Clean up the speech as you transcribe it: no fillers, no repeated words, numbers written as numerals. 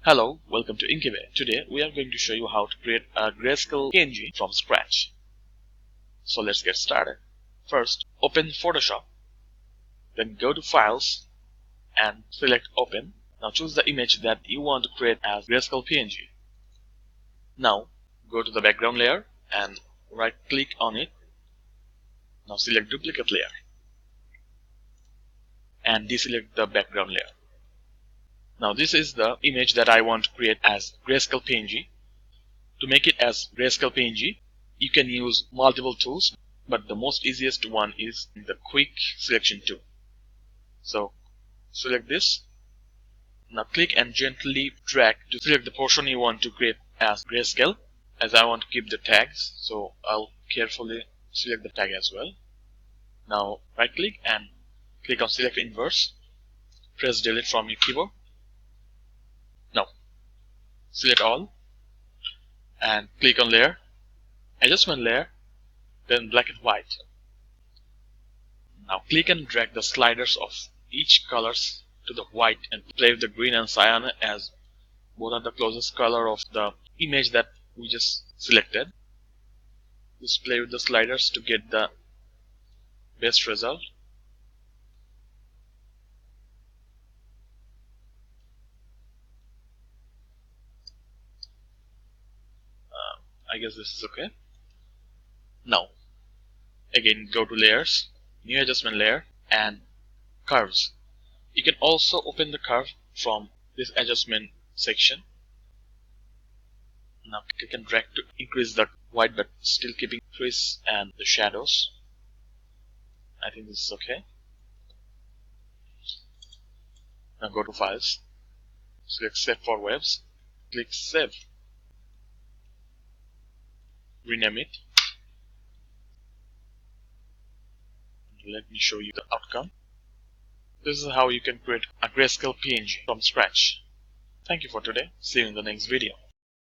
Hello, welcome to Inkybay. Today we are going to show you how to create a grayscale PNG from scratch. So let's get started. First, open Photoshop. Then go to Files and select Open. Now choose the image that you want to create as grayscale PNG. Now go to the background layer and right click on it. Now select Duplicate Layer and deselect the background layer. Now this is the image that I want to create as grayscale PNG. To make it as grayscale PNG, you can use multiple tools, but the most easiest one is the quick selection tool. So select this. Now click and gently drag to select the portion you want to create as grayscale. As I want to keep the tags, so I'll carefully select the tag as well. Now right click and click on select inverse. Press delete from your keyboard. Now select all and click on layer, adjustment layer, then black and white. Now click and drag the sliders of each colors to the white and play with the green and cyan as both are the closest color of the image that we just selected. Just play with the sliders to get the best result. I guess this is okay. Now again go to layers, new adjustment layer, and curves. You can also open the curve from this adjustment section. Now click and drag to increase the white but still keeping twists and the shadows. I think this is okay. Now go to Files, select Save for Webs, click Save, rename it. Let me show you the outcome. This is how you can create a grayscale PNG from scratch. Thank you for today. See you in the next video.